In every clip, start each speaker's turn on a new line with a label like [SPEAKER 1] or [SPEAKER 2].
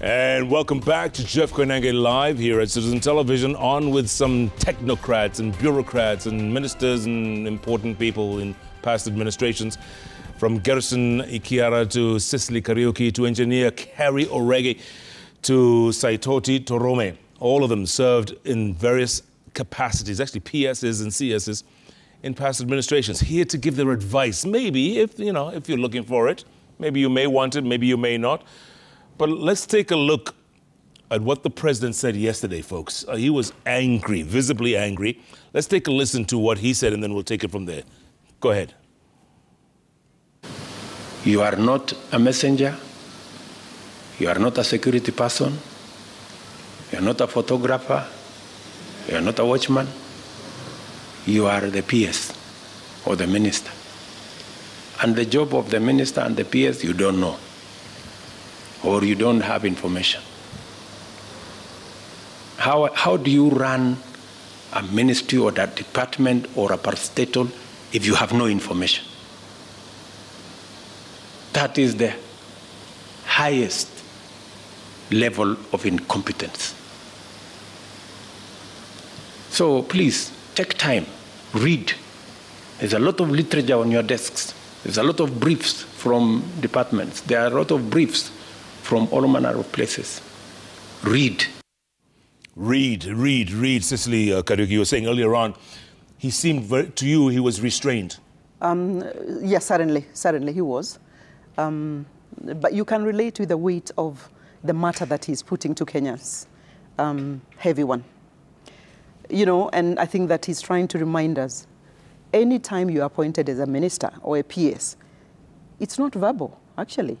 [SPEAKER 1] And welcome back to Jeff Koinange Live here at Citizen Television, on with some technocrats and bureaucrats and ministers and important people in past administrations, from Gerson Ikiara to Cicely Kariuki to engineer Carrie Orege to Saitoti Torome. All of them served in various capacities, actually PSs and CSs, in past administrations, here to give their advice. Maybe, if you're looking for it, maybe you may want it, maybe you may not. But let's take a look at what the president said yesterday, folks. He was angry, visibly angry. Let's take a listen to what he said, and then we'll take it from there. Go ahead.
[SPEAKER 2] You are not a messenger. You are not a security person. You are not a photographer. You are not a watchman. You are the PS or the minister. And the job of the minister and the PS, you don't know, or you don't have information. How do you run a ministry or a department or a parastatal if you have no information? That is the highest level of incompetence. So please, take time, read. There's a lot of literature on your desks. There's a lot of briefs from departments. There are a lot of briefs from all manner of places. Read.
[SPEAKER 1] Read. Cicely Kariuki, you were saying earlier on, he seemed, to you, he was restrained.
[SPEAKER 3] Yes, certainly he was. But you can relate to the weight of the matter that he's putting to Kenyans. Heavy one. And I think that he's trying to remind us, anytime you're appointed as a minister or a PS, it's not verbal, actually.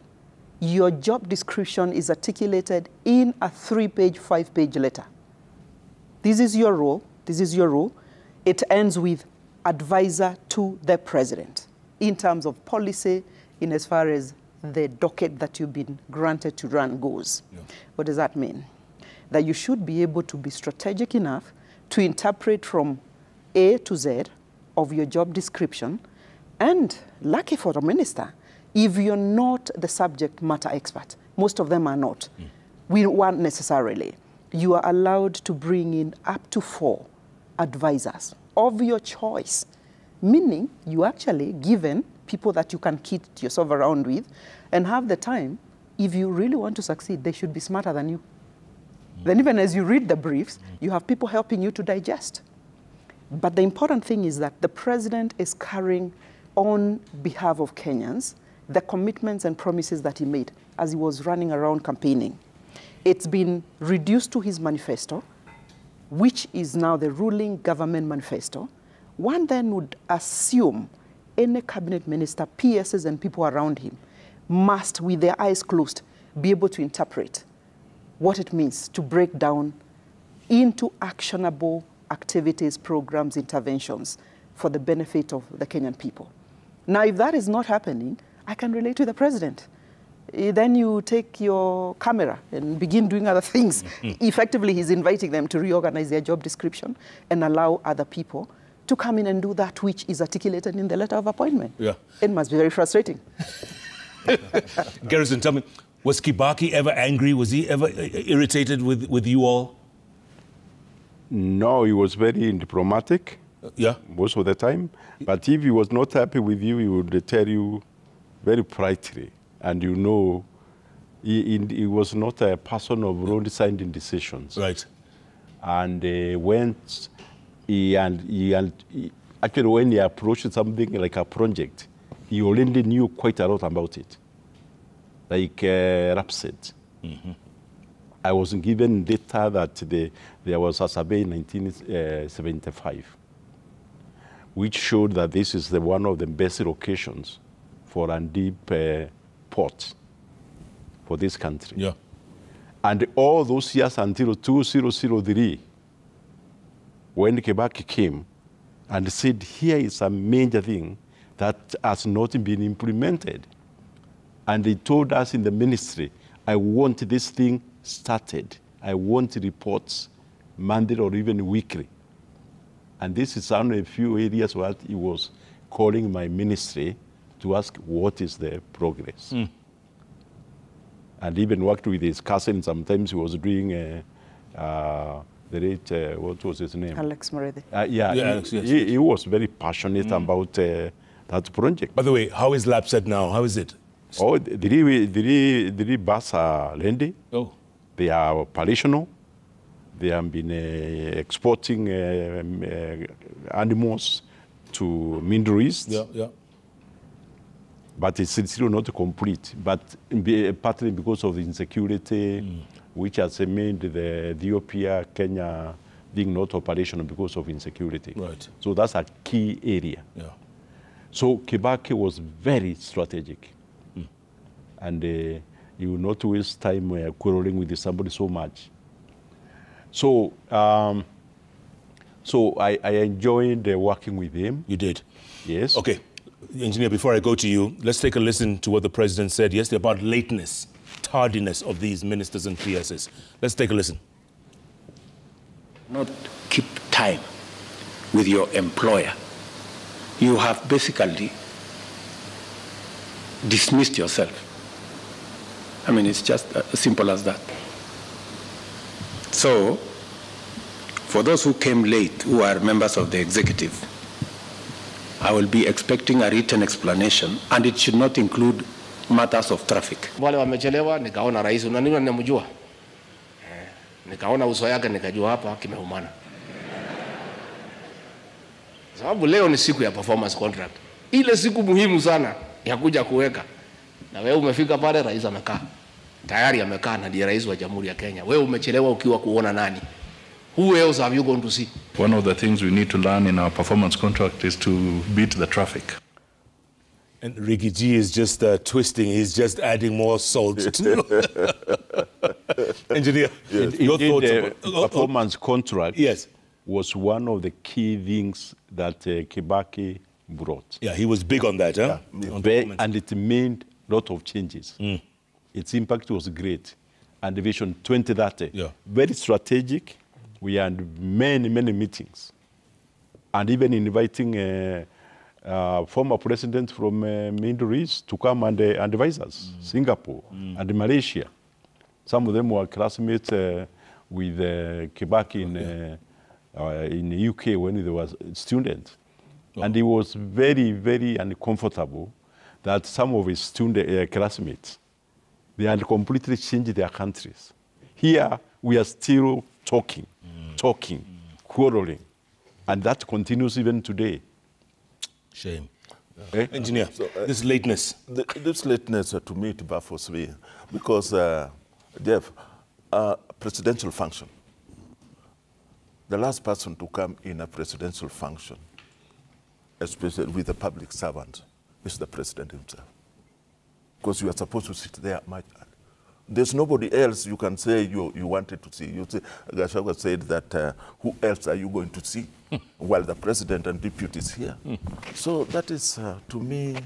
[SPEAKER 3] Your job description is articulated in a 3-page, 5-page letter. This is your role. This is your role. It ends with advisor to the president in terms of policy, in as far as the docket that you've been granted to run goes. Yeah. What does that mean? That you should be able to be strategic enough to interpret from A to Z of your job description, and lucky for a minister, if you're not the subject matter expert, most of them are not. We weren't necessarily. You are allowed to bring in up to 4 advisors of your choice, meaning you actually given people that you can kit yourself around with and have the time. If you really want to succeed, they should be smarter than you. Then even as you read the briefs, you have people helping you to digest. But the important thing is that the president is carrying on behalf of Kenyans the commitments and promises that he made as he was running around campaigning. It's been reduced to his manifesto, which is now the ruling government manifesto. One then would assume any cabinet minister, PSs and people around him must, with their eyes closed, be able to interpret what it means to break down into actionable activities, programs, interventions for the benefit of the Kenyan people. Now, if that is not happening, I can relate to the president. Then you take your camera and begin doing other things. Effectively, he's inviting them to reorganize their job description and allow other people to come in and do that which is articulated in the letter of appointment. Yeah. It must be very frustrating.
[SPEAKER 1] Garrison, tell me, was Kibaki ever angry? Was he ever irritated with you all?
[SPEAKER 4] No, he was very diplomatic.
[SPEAKER 1] Yeah.
[SPEAKER 4] Most of the time. But if he was not happy with you, he would tell you very politely. And he was not a person of road-signing decisions.
[SPEAKER 1] Right.
[SPEAKER 4] And actually, when he approached something like a project, he already knew quite a lot about it. Like Rapsid. I was given data that there was a survey in 1975, which showed that this is one of the best locations for a deep port for this country.
[SPEAKER 1] Yeah.
[SPEAKER 4] And all those years until 2003, when Kibaki came and said, here is a major thing that has not been implemented. And they told us in the ministry, I want this thing started. I want reports monthly or even weekly. And this is only a few areas where he was calling my ministry to ask what is the progress. and even worked with his cousin. Sometimes he was doing the late, what was his name?
[SPEAKER 3] Alex Moretti.
[SPEAKER 1] Alex, yes,
[SPEAKER 4] he was very passionate about that project.
[SPEAKER 1] By the way, how is LAPSET now? How is it?
[SPEAKER 4] Oh, the bus are Lendi.
[SPEAKER 1] Oh.
[SPEAKER 4] They are operational. They have been exporting animals to Middle East.
[SPEAKER 1] Yeah.
[SPEAKER 4] But it's still not complete. But partly because of the insecurity, which has made the Ethiopia, Kenya being not operational because of insecurity.
[SPEAKER 1] Right.
[SPEAKER 4] So that's a key area.
[SPEAKER 1] Yeah.
[SPEAKER 4] So Kibaki was very strategic. And you will not waste time quarreling with somebody so much. So, I enjoyed working with him.
[SPEAKER 1] You did?
[SPEAKER 4] Yes.
[SPEAKER 1] Okay. Engineer, before I go to you, let's take a listen to what the president said yesterday about lateness, tardiness of these ministers and PSs. Let's take a listen.
[SPEAKER 2] Not keep time with your employer. You have basically dismissed yourself. I mean, it's just as simple as that. So, for those who came late, who are members of the executive, I will be expecting a written explanation, and it should not include matters of traffic.
[SPEAKER 5] Wale wamechelewa, nikaona rais, unaniona ninamjua. Nikaona uso yake nikajua hapa kimeumana. Sababu leo ni siku ya performance contract. Ile siku muhimu sana ya kuja kuweka. Na wewe umefika pale, rais amekaa. Tayari amekaa na ndiye rais wa Jamhuri ya Kenya. Wewe umechelewa ukiwa kuona nani? Who else have you gone to see?
[SPEAKER 6] One of the things we need to learn in our performance contract is to beat the traffic.
[SPEAKER 1] And Ricky G is just twisting. He's just adding more salt. Engineer, your thoughts
[SPEAKER 4] The
[SPEAKER 1] about
[SPEAKER 4] performance contract
[SPEAKER 1] yes.
[SPEAKER 4] was one of the key things that Kibaki brought.
[SPEAKER 1] Yeah, he was big on that, huh?
[SPEAKER 4] And it made a lot of changes. Its impact was great. And the Vision 2030, very strategic. We had many, many meetings. And even inviting former presidents from Middle East to come and advise us, Singapore and Malaysia. Some of them were classmates with Kibaki in the UK when he was a student. And he was very, very uncomfortable that some of his student classmates, they had completely changed their countries. Here, we are still talking, quarreling. And that continues even today.
[SPEAKER 1] Shame.
[SPEAKER 4] Eh?
[SPEAKER 1] Engineer, this lateness.
[SPEAKER 7] This lateness, to me, it baffles me. Because, Jeff, presidential function. The last person to come in a presidential function, especially with a public servant, is the president himself. Because you are supposed to sit there much. There's nobody else you can say you wanted to see. You say, Gachagua said that who else are you going to see while the president and deputy is here? So that is, to me,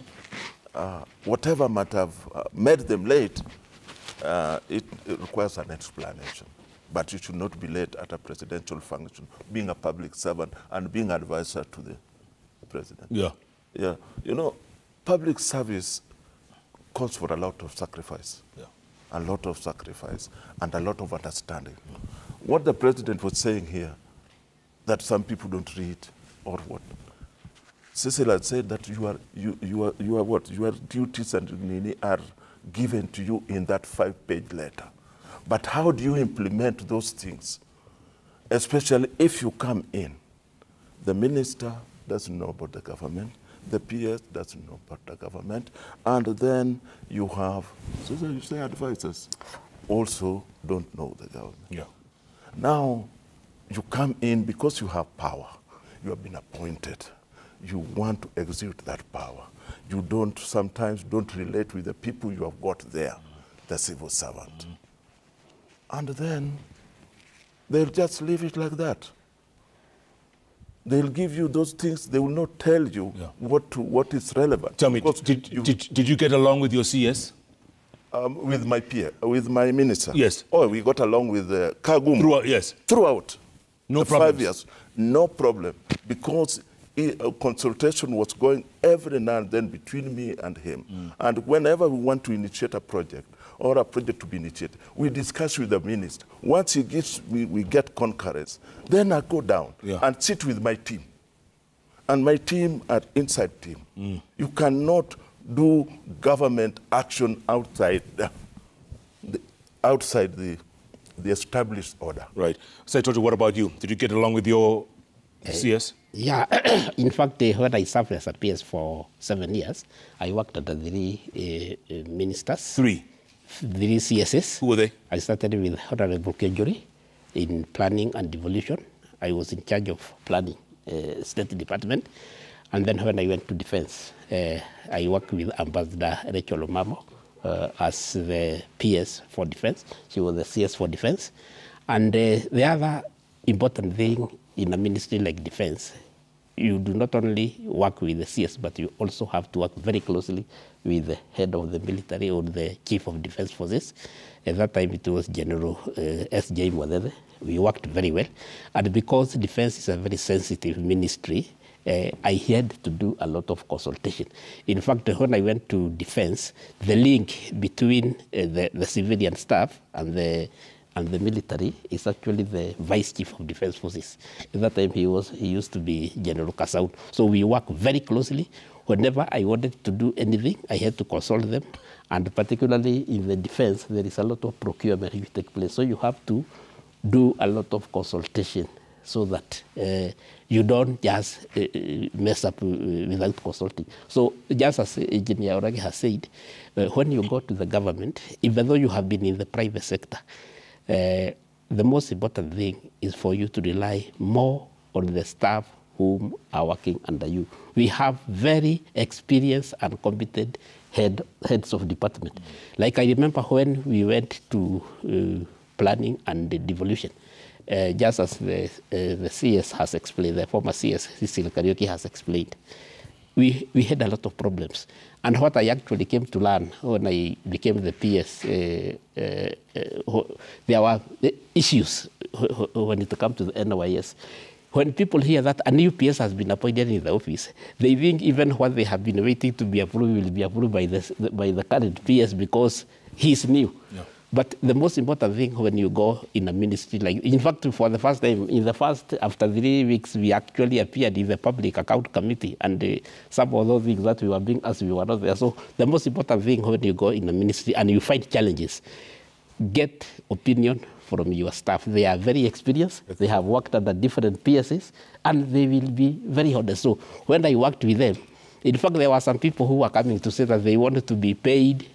[SPEAKER 7] whatever might have made them late, it requires an explanation. But you should not be late at a presidential function, being a public servant and being advisor to the president.
[SPEAKER 1] Yeah.
[SPEAKER 7] Yeah. You know, public service calls for a lot of sacrifice. Yeah. A lot of sacrifice and a lot of understanding. What the president was saying here, that some people don't read or what. Cecil had said that your duties and are given to you in that 5-page letter. But how do you implement those things? Especially if you come in, the minister doesn't know about the government, the PS doesn't know about the government, and then you have, so you say advisors, also don't know the government.
[SPEAKER 1] Yeah.
[SPEAKER 7] Now, you come in because you have power. You have been appointed. You want to execute that power. You sometimes don't relate with the people you have got there, the civil servant. And then they'll just leave it like that. They'll give you those things. They will not tell you what is relevant.
[SPEAKER 1] Tell me, did you get along with your CS?
[SPEAKER 7] With my peer, with my minister?
[SPEAKER 1] Yes.
[SPEAKER 7] Oh, we got along with Kagum.
[SPEAKER 1] Throughout, yes.
[SPEAKER 7] Throughout.
[SPEAKER 1] No
[SPEAKER 7] problem.
[SPEAKER 1] 5
[SPEAKER 7] years. No problem. Because a consultation was going every now and then between me and him. And whenever we want to initiate a project, or a project to be initiated, we discuss with the minister. Once he gets, we get concurrence, then I go down and sit with my team. And my team are inside team. You cannot do government action outside the established order.
[SPEAKER 1] Right. Saitoti, what about you? Did you get along with your CS?
[SPEAKER 8] Yeah. In fact, when I served as a PS for 7 years, I worked under 3 ministers. 3 CSs.
[SPEAKER 1] Who were they?
[SPEAKER 8] I started with Honorable Kejuri in planning and devolution. I was in charge of planning, State Department. And then when I went to defense, I worked with Ambassador Rachel Omamo as the PS for defense. She was the CS for defense. And the other important thing in a ministry like defense, you do not only work with the CS, but you also have to work very closely with the head of the military or the chief of defense forces. At that time, it was General S.J. Mwadede. We worked very well. And because defense is a very sensitive ministry, I had to do a lot of consultation. In fact, when I went to defense, the link between the civilian staff and the military is actually the Vice Chief of Defense Forces. At that time, he used to be General Kasaun. So we work very closely. Whenever I wanted to do anything, I had to consult them. And particularly in the defense, there is a lot of procurement which take place. So you have to do a lot of consultation so that you don't just mess up without consulting. So just as Engineer Orage has said, when you go to the government, even though you have been in the private sector, the most important thing is for you to rely more on the staff whom are working under you. We have very experienced and competent heads of department. Like I remember when we went to planning and devolution, just as the CS has explained, the former CS, Cecil Kariuki, has explained, we had a lot of problems. And what I actually came to learn when I became the PS, there were issues when it comes to the NYS. When people hear that a new PS has been appointed in the office, they think even what they have been waiting to be approved will be approved by the current PS because he's new. Yeah. But the most important thing when you go in a ministry, like, in fact, for the first time, after 3 weeks, we actually appeared in the Public Account Committee, and some of those things that we were being asked, we were not there. So the most important thing when you go in a ministry and you find challenges, get opinion from your staff. They are very experienced. They have worked under different PSs, and they will be very honest. So when I worked with them, in fact, there were some people who were coming to say that they wanted to be paid.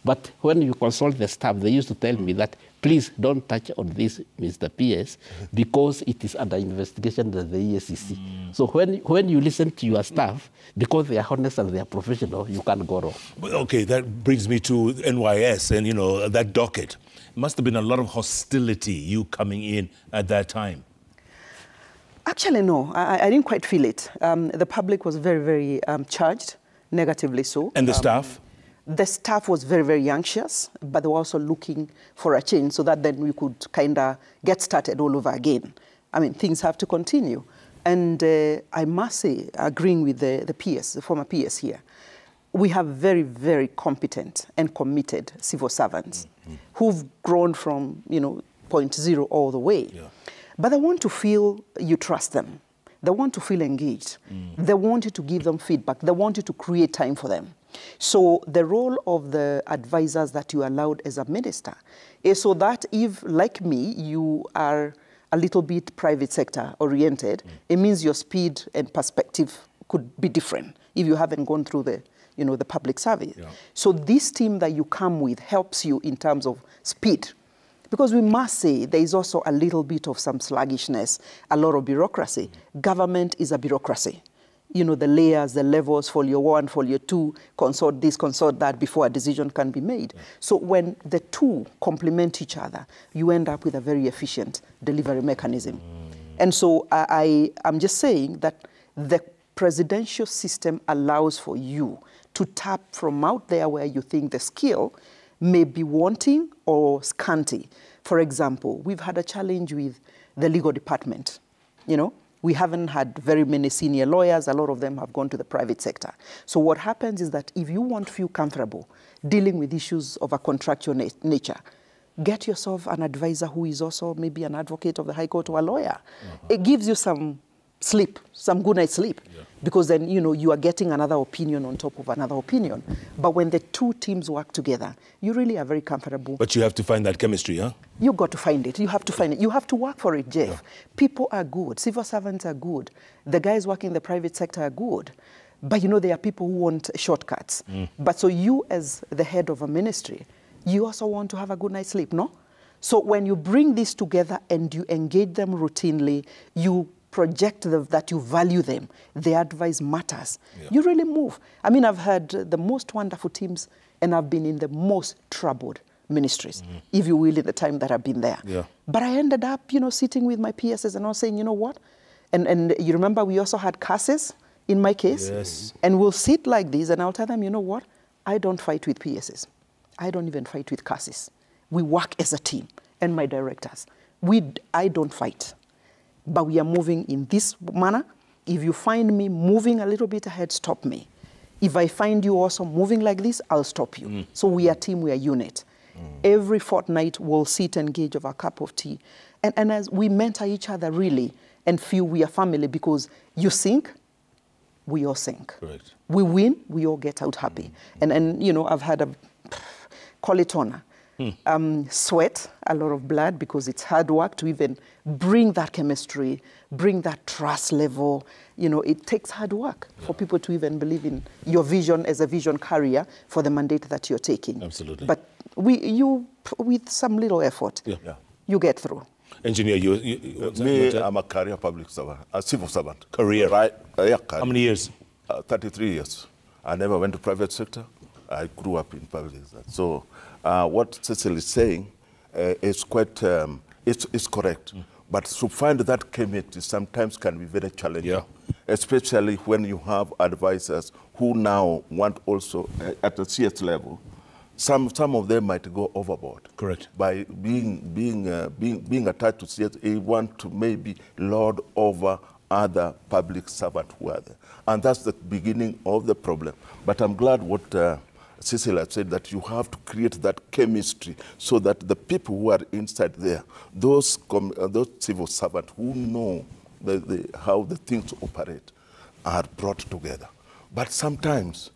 [SPEAKER 8] But when you consult the staff, they used to tell me that, please don't touch on this, Mr. PS, because it is under investigation by the EACC. So when you listen to your staff, because they are honest and they are professional, you can't go wrong.
[SPEAKER 1] Okay, that brings me to NYS and, you know, that docket. Must have been a lot of hostility, you coming in at that time.
[SPEAKER 3] Actually, no. I didn't quite feel it. The public was very, very charged, negatively so.
[SPEAKER 1] And the staff?
[SPEAKER 3] The staff was very, very anxious, but they were also looking for a change so that then we could kind of get started all over again. I mean, things have to continue. And I must say, agreeing with the PS, the former PS here, we have very, very competent and committed civil servants who've grown from, you know, point zero all the way. Yeah. But they want to feel you trust them. They want to feel engaged. They want you to give them feedback. They want you to create time for them. So the role of the advisors that you allowed as a minister is so that if, like me, you are a little bit private sector oriented, it means your speed and perspective could be different if you haven't gone through the, you know, the public service. Yeah. So this team that you come with helps you in terms of speed. Because we must say there is also a little bit of some sluggishness, a lot of bureaucracy. Government is a bureaucracy. You know, the layers, the levels, folio 1, folio 2, consort this, consort that before a decision can be made. Yeah. So when the two complement each other, you end up with a very efficient delivery mechanism. And so I'm just saying that the presidential system allows for you to tap from out there where you think the skill may be wanting or scanty. For example, we've had a challenge with the legal department. You know, We haven't had very many senior lawyers. A lot of them have gone to the private sector. So what happens is that if you want to feel comfortable dealing with issues of a contractual nature, get yourself an advisor who is also maybe an advocate of the High Court or a lawyer. It gives you some sleep, some good night's sleep, because then, you know, you are getting another opinion on top of another opinion. But when the two teams work together, you really are very comfortable.
[SPEAKER 1] But you have to find that chemistry, huh?
[SPEAKER 3] You got to find it. You have to find it. You have to work for it, Jeff. People are good. Civil servants are good. The guys working in the private sector are good. But, you know, there are people who want shortcuts. But so you, as the head of a ministry, you also want to have a good night's sleep, no? So when you bring this together and you engage them routinely, you project that you value them, their advice matters. You really move. I mean, I've had the most wonderful teams and I've been in the most troubled ministries, if you will, in the time that I've been there. But I ended up, you know, sitting with my PSs and I was saying, you know what? And you remember we also had CASes in my case. And we'll sit like this and I'll tell them, you know what? I don't fight with PSs. I don't even fight with CASes. We work as a team and my directors. I don't fight. But we are moving in this manner. If you find me moving a little bit ahead, stop me. If I find you also moving like this, I'll stop you. So we are a team, we are a unit. Every fortnight, we'll sit and engage over a cup of tea. And as we mentor each other really and feel we are family, because you sink, we all sink.
[SPEAKER 1] Correct.
[SPEAKER 3] We win, we all get out happy. And you know, I've had a, call it honor. Sweat, a lot of blood, because it's hard work to even bring that chemistry, bring that trust level. You know, it takes hard work for people to even believe in your vision as a vision carrier for the mandate that you're taking.
[SPEAKER 1] Absolutely.
[SPEAKER 3] But with some little effort, you get through.
[SPEAKER 1] Engineer,
[SPEAKER 7] Me, I'm a career public servant, a civil servant.
[SPEAKER 1] Career?
[SPEAKER 7] Right. Career.
[SPEAKER 1] How many years?
[SPEAKER 7] 33 years. I never went to private sector. I grew up in public sector. So what Cecil is saying is quite, it's correct. But to find that chemistry sometimes can be very challenging, especially when you have advisors who now want also at the CS level. Some of them might go overboard.
[SPEAKER 1] Correct.
[SPEAKER 7] By being attached to CS, they want to maybe lord over other public servants who are there. And that's the beginning of the problem. But I'm glad what Cecil has said, that you have to create that chemistry so that the people who are inside there, those civil servants who know how the things operate, are brought together. But sometimes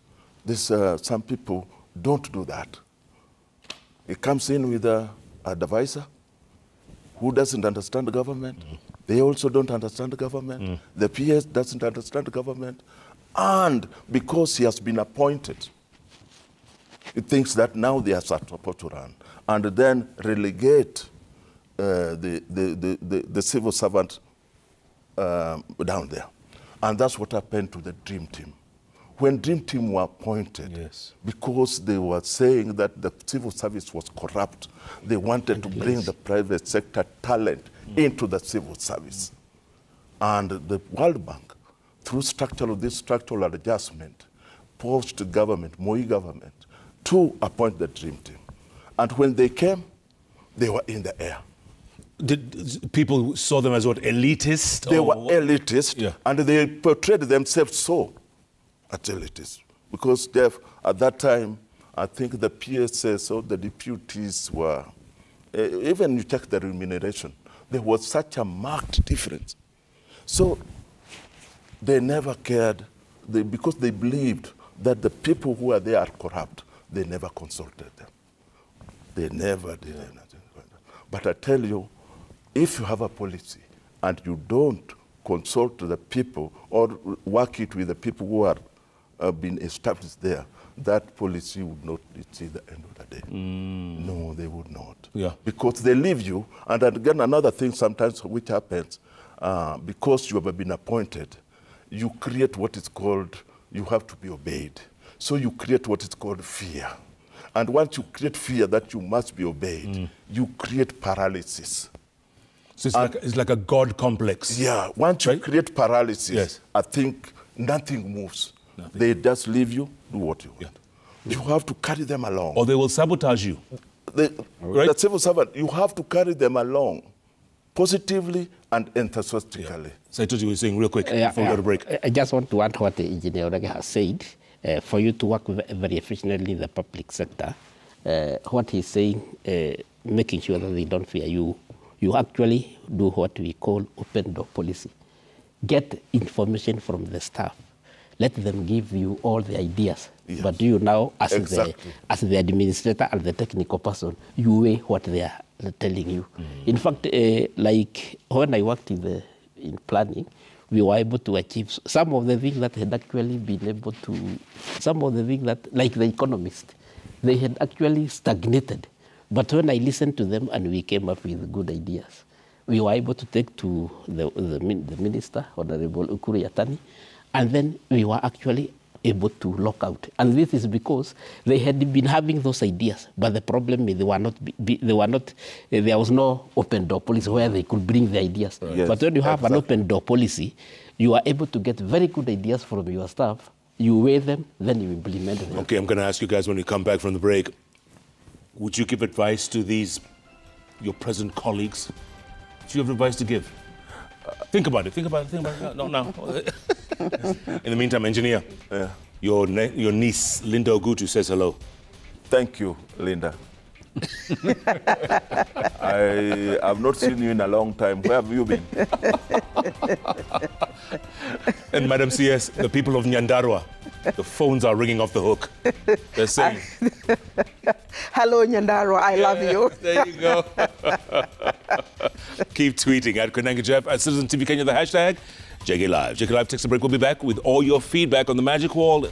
[SPEAKER 7] some people don't do that. It comes in with an advisor who doesn't understand the government. They also don't understand the government. The PS doesn't understand the government. And because he has been appointed, he thinks that now they are supposed to run, and then relegate the civil servant down there. And that's what happened to the Dream Team. When Dream Team were appointed, because they were saying that the civil service was corrupt, they wanted to bring the private sector talent into the civil service. And the World Bank, through this structural adjustment, forced government, Moi government, to appoint the Dream Team. And when they came, they were in the air.
[SPEAKER 1] Did people saw them as what, elitist?
[SPEAKER 7] They were elitist, and they portrayed themselves so as elitist. Because at that time, I think the PSs or the deputies were, even you check the remuneration, there was such a marked difference. So they never cared, because they believed that the people who are there are corrupt. They never consulted them. They never did anything like that. But I tell you, if you have a policy and you don't consult the people or work it with the people who are been established there, that policy would not see the end of the day. No, they would not. Because they leave you. And again, another thing sometimes which happens, because you have been appointed, you create what is called, you have to be obeyed. So you create what is called fear. And once you create fear that you must be obeyed, you create paralysis.
[SPEAKER 1] So it's like a God complex.
[SPEAKER 7] Yeah, once you create paralysis, I think nothing moves. They just leave you, do what you want. You have to carry them along.
[SPEAKER 1] Or they will sabotage you.
[SPEAKER 7] The civil servant, you have to carry them along, positively and enthusiastically.
[SPEAKER 1] Saitoti was saying real quick before we go to break.
[SPEAKER 8] I just want to add what the engineer Orege has said. For you to work very efficiently in the public sector, what he's saying, making sure that they don't fear you, you actually do what we call open door policy. Get information from the staff. Let them give you all the ideas. Yes. But you now, as the administrator and the technical person, you weigh what they are telling you. In fact, like when I worked in planning, we were able to achieve some of the things that had actually been able to, some of the things that, like the economist, they had actually stagnated. But when I listened to them and we came up with good ideas, we were able to take to the minister, Honorable Ukuru Yatani, and then we were actually able to lock out. And this is because they had been having those ideas, but the problem is there was no open door policy where they could bring the ideas. Right. Yes, but when you have an open door policy, you are able to get very good ideas from your staff, you weigh them, then you implement them.
[SPEAKER 1] Okay, I'm going to ask you guys when we come back from the break, would you give advice to your present colleagues? Do you have advice to give? Think about it. No, now. In the meantime, engineer, your niece, Linda Ogutu, says hello.
[SPEAKER 7] Thank you, Linda. I have not seen you in a long time. Where have you been?
[SPEAKER 1] And Madam CS, the people of Nyandarua, the phones are ringing off the hook. They're saying...
[SPEAKER 3] Hello, Nyandarua, I love you.
[SPEAKER 1] There you go. Keep tweeting at Koinange Jeff, at Citizen TV Kenya, the hashtag JKLIVE. JKLIVE takes a break. We'll be back with all your feedback on the Magic Wall.